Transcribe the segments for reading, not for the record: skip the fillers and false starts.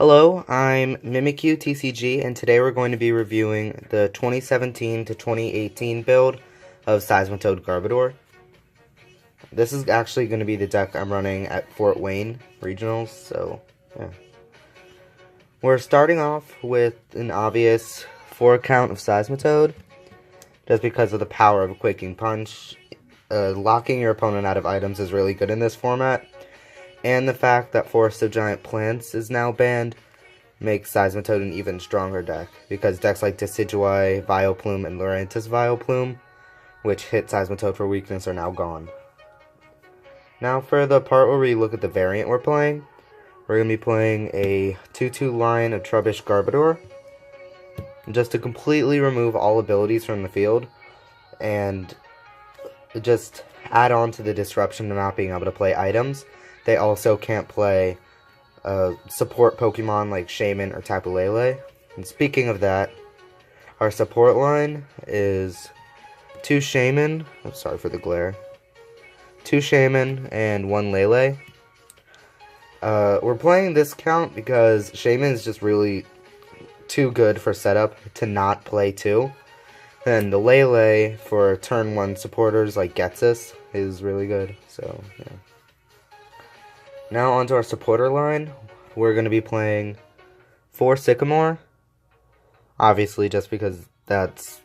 Hello, I'm Mimikyu TCG, and today we're going to be reviewing the 2017 to 2018 build of Seismitoad Garbodor. This is actually going to be the deck I'm running at Fort Wayne Regionals, so yeah. We're starting off with an obvious 4-count of Seismitoad, just because of the power of a Quaking Punch. Locking your opponent out of items is really good in this format. And the fact that Forest of Giant Plants is now banned makes Seismitoad an even stronger deck, because decks like Decidueye, Vileplume, and Lurantis Vileplume, which hit Seismitoad for weakness, are now gone. Now for the part where we look at the variant we're playing, we're going to be playing a 2-2 line of Trubbish Garbodor, just to completely remove all abilities from the field, and just add on to the disruption of not being able to play items. They also can't play support Pokemon like Shaymin or Tapu Lele. And speaking of that, our support line is 2 Shaymin, I'm sorry for the glare, 2 Shaymin and 1 Lele. We're playing this count because Shaymin is just really too good for setup to not play 2. And the Lele for turn 1 supporters like Ghetsis is really good, so yeah. Now onto our supporter line. We're going to be playing 4 Sycamore, obviously just because that's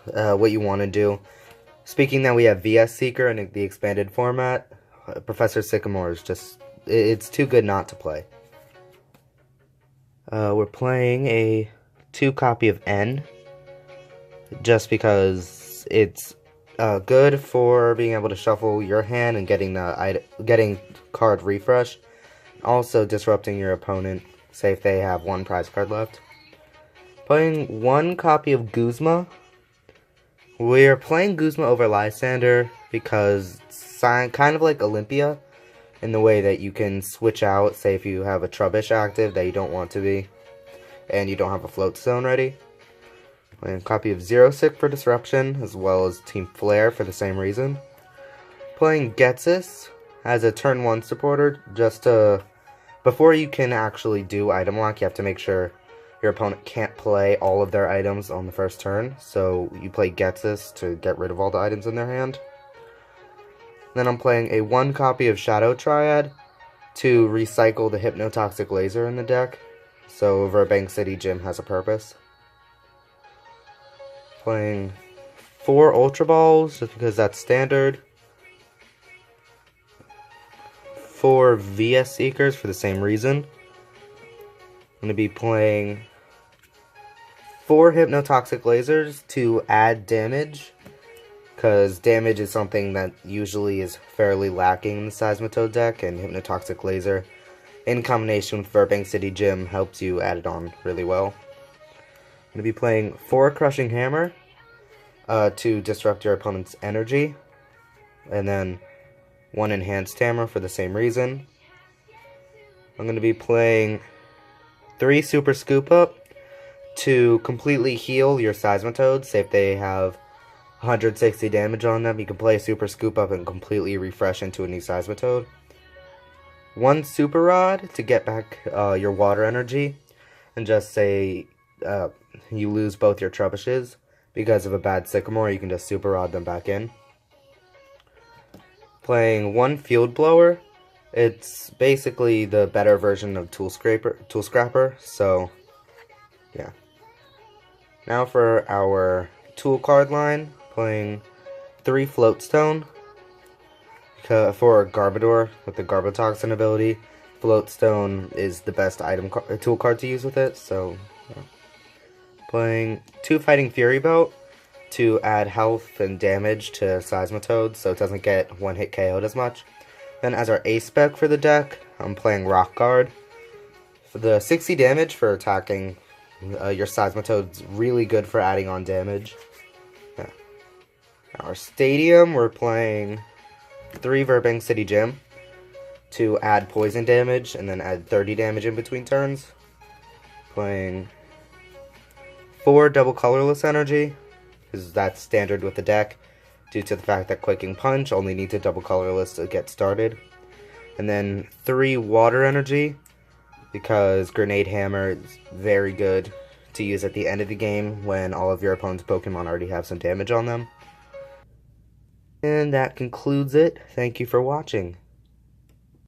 what you want to do. Speaking that we have VS Seeker in the expanded format, Professor Sycamore is just, it's too good not to play. We're playing a 2 copy of N, just because it's good for being able to shuffle your hand and getting card refresh, also disrupting your opponent, say if they have 1 prize card left. Playing 1 copy of Guzma. We're playing Guzma over Lysander because it's kind of like Olympia in the way that you can switch out, say if you have a Trubbish active that you don't want to be and you don't have a float zone ready. Playing a copy of Xerosic for disruption, as well as Team Flare for the same reason. Playing Ghetsis as a turn 1 supporter, just to, before you can actually do item lock, you have to make sure your opponent can't play all of their items on the first turn, so you play Ghetsis to get rid of all the items in their hand. Then I'm playing a 1 copy of Shadow Triad to recycle the Hypnotoxic Laser in the deck, so Virbank City Gym has a purpose. Playing 4 Ultra Balls, just because that's standard. 4 VS Seekers for the same reason. I'm going to be playing 4 Hypnotoxic Lasers to add damage, because damage is something that usually is fairly lacking in the Seismitoad deck, and Hypnotoxic Laser, in combination with Virbank City Gym, helps you add it on really well. I'm going to be playing 4 Crushing Hammer to disrupt your opponent's energy, and then 1 Enhanced Hammer for the same reason. I'm going to be playing 3 Super Scoop Up to completely heal your Seismitoads. Say if they have 160 damage on them, you can play a Super Scoop Up and completely refresh into a new Seismitoad. 1 Super Rod to get back your water energy, and just say you lose both your Trubbishes because of a bad Sycamore, you can just Super Rod them back in. Playing 1 Field Blower. It's basically the better version of Tool Scrapper, so yeah. Now for our tool card line, playing 3 Floatstone for Garbodor with the Garbotoxin ability. Floatstone is the best tool card to use with it, so yeah. Playing 2 Fighting Fury Belt to add health and damage to Seismitoad so it doesn't get 1-hit KO'd as much. Then as our ace spec for the deck, I'm playing Rock Guard. For the 60 damage for attacking your Seismitoad's really good for adding on damage. Yeah. Our stadium, we're playing 3 Virbank City Gym to add poison damage and then add 30 damage in between turns. Playing 4 double colorless energy, because that's standard with the deck, due to the fact that Quaking Punch only needs a double colorless to get started. And then 3 water energy because Grenade Hammer is very good to use at the end of the game when all of your opponent's Pokemon already have some damage on them. And that concludes it. Thank you for watching.